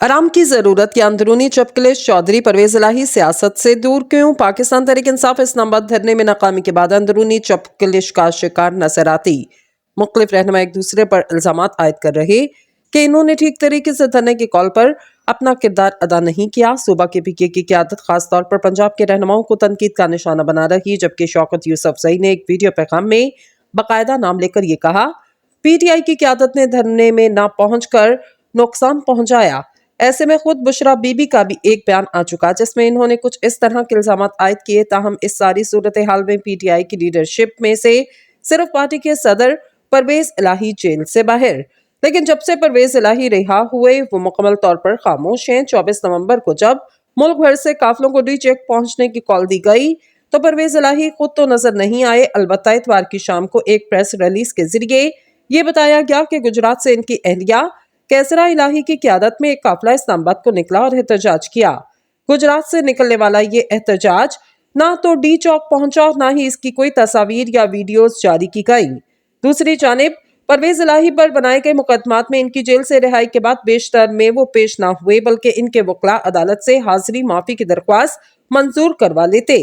आराम की जरूरत या अंदरूनी चपकलिश, चौधरी परवेज इलाही सियासत से दूर क्यों? पाकिस्तान तहरीक इंसाफ इस्लामाबाद धरने में नाकामी के बाद अंदरूनी चपकलिश का शिकार नजर आती। मुख्तलिफ रहनुमा एक दूसरे पर इल्जामात आयद कर रहे कि इन्होंने ठीक तरीके से धरने की कॉल पर अपना किरदार अदा नहीं किया। सूबा के पीके की क़यादत खासतौर पर पंजाब के रहनुमाओं को तनकीद का निशाना बना रही, जबकि शौकत यूसुफजई ने एक वीडियो पैगाम में बाकायदा नाम लेकर ये कहा, पीटीआई की क़यादत ने धरने में ना पहुंचकर नुकसान पहुंचाया। ऐसे में खुद बुशरा बीबी का भी एक बयान आ चुका, जिसमें इन्होंने कुछ इस तरह के इल्जामात आयद किए। ताहम इस सारी सूरत हाल में पीटीआई की लीडरशिप में से सिर्फ पार्टी के सदर परवेज इलाही जेल से बाहर, लेकिन जब से परवेज इलाही रिहा हुए वो मुकम्मल तौर पर खामोश हैं। 24 नवंबर को जब मुल्क भर से काफिलों को डी चेक पहुंचने की कॉल दी गई तो परवेज इलाही खुद तो नजर नहीं आए। अलबत्ता इतवार की शाम को एक प्रेस रिलीज के जरिए ये बताया गया कि गुजरात से इनकी अहलिया कैसरा इलाही की क़यादत में एक काफिला इस्लामाबाद को निकला और एहतजाज किया। गुजरात से निकलने वाला ये एहतजाज ना तो डी चौक पहुंचा और ना ही इसकी कोई तस्वीर या वीडियोस जारी की गई। दूसरी जानिब परवेज इलाही पर बनाए गए मुकदमात में इनकी जेल से रिहाई के बाद बेशतर में वो पेश ना हुए, बल्कि इनके वकला अदालत से हाजिरी माफी की दरख्वास्त मंजूर करवा लेते।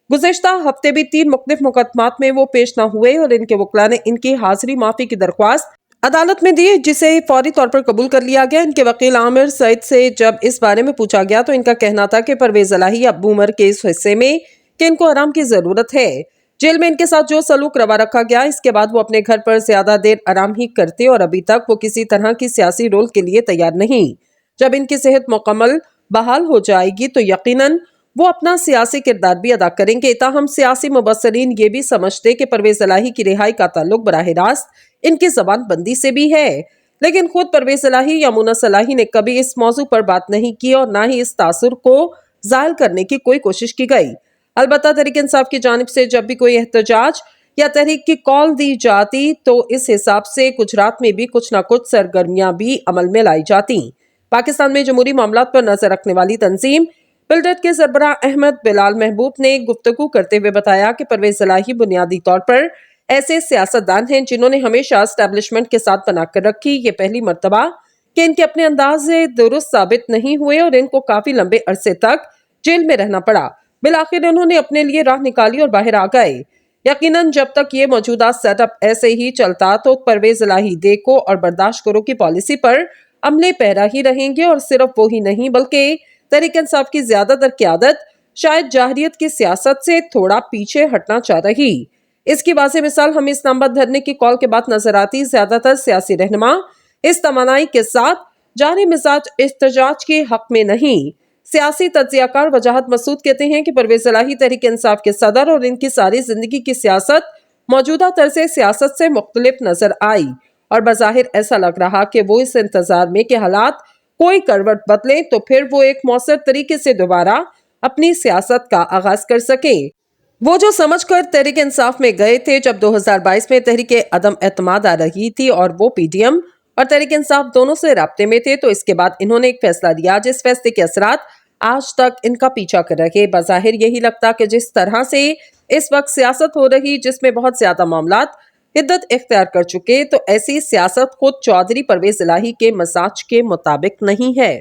गुज़िश्ता हफ्ते भी 3 मुख्तलिफ मुकदमात में वो पेश ना हुए और इनके वकला ने इनकी हाजिरी माफी की दरख्वास्त अदालत में दी, जिसे फौरी तौर पर कबूल कर लिया गया। इनके वकील आमिर सईद से जब इस बारे में पूछा गया तो इनका कहना था कि परवेज इलाही अब उमर के इस हिस्से में कि इनको आराम की जरूरत है। जेल में इनके साथ जो सलूक रवा रखा गया, इसके बाद वो अपने घर पर ज्यादा देर आराम ही करते और अभी तक वो किसी तरह की सियासी रोल के लिए तैयार नहीं। जब इनकी सेहत मुकम्मल बहाल हो जाएगी तो यकीनन वो अपना सियासी किरदार भी अदा करेंगे। ताहम सियासी मुबस्सरीन ये भी समझते कि परवेज इलाही की रिहाई का ताल्लुक बराह रास्त इनकी जबान बंदी से भी है, लेकिन खुद परवेज इलाही या मुन्ना सलाही ने कभी इस मौजू पर बात नहीं की और ना ही इस तासुर को जाहिर करने की कोई कोशिश की गई। अलबत्ता तहरीक इंसाफ की जानिब से जब भी कोई एहतजाज या तहरीक की कॉल दी जाती तो इस हिसाब से गुजरात में भी कुछ ना कुछ सरगर्मियां भी अमल में लाई जाती। पाकिस्तान में जमहूरी मामलात पर नजर रखने वाली तंजीम पिल्डट के सरबराह अहमद बिलाल महबूब ने गुफ्तगू करते हुए बताया कि परवेज इलाही बुनियादी तौर पर ऐसे सियासतदान हैं जिन्होंने हमेशा एस्टैब्लिशमेंट के साथ बनाकर रखी। ये पहली मर्तबा कि इनके अपने अंदाजे दुरुस्त साबित नहीं हुए और इनको काफी लंबे अरसे तक जेल में रहना पड़ा। बिलाखिर उन्होंने अपने लिए राह निकाली और बाहर आ गए। यकीनन जब तक ये मौजूदा सेटअप ऐसे ही चलता तो परवेज इलाही देखो और बर्दाश्त करो की पॉलिसी पर अमले पैरा ही रहेंगे और सिर्फ वो ही नहीं बल्कि तहरीक इंसाफ की ज्यादातर क़यादत शायद जाहरियत की सियासत से थोड़ा पीछे हटना चाह रही। इसकी वाज़ेह मिसाल हमें इस्लामाबाद धरने की कॉल के बाद नजर आती। ज्यादातर सियासी रहनुमा इस तमन्नाई के साथ जारी मिजाज एहतजाज के हक में नहीं। सियासी तज्जियाकार वजाहत मसूद कहते हैं कि परवेज इलाही तहरीक इंसाफ के सदर और इनकी सारी जिंदगी की सियासत मौजूदा तर्ज सियासत से मुख्तलिफ नजर आई और बज़ाहिर ऐसा लग रहा कि वो इस इंतजार में कि हालात कोई करवट बदले तो फिर वो एक मौसर तरीके से दोबारा अपनी सियासत का आगाज कर सके। वो जो समझकर तहरीक इंसाफ में गए थे जब 2022 में तहरीक अदम एतमाद आ रही थी और वो पीडीएम और तहरीक इंसाफ दोनों से राब्ते में थे, तो इसके बाद इन्होंने एक फैसला लिया जिस फैसले के असरात आज तक इनका पीछा कर रहे। बज़ाहिर यही लगता कि जिस तरह से इस वक्त सियासत हो रही जिसमें बहुत ज्यादा मामलात हिद्दत इख्तियार कर चुके, तो ऐसी सियासत खुद चौधरी परवेज इलाही के मजाज के मुताबिक नहीं है।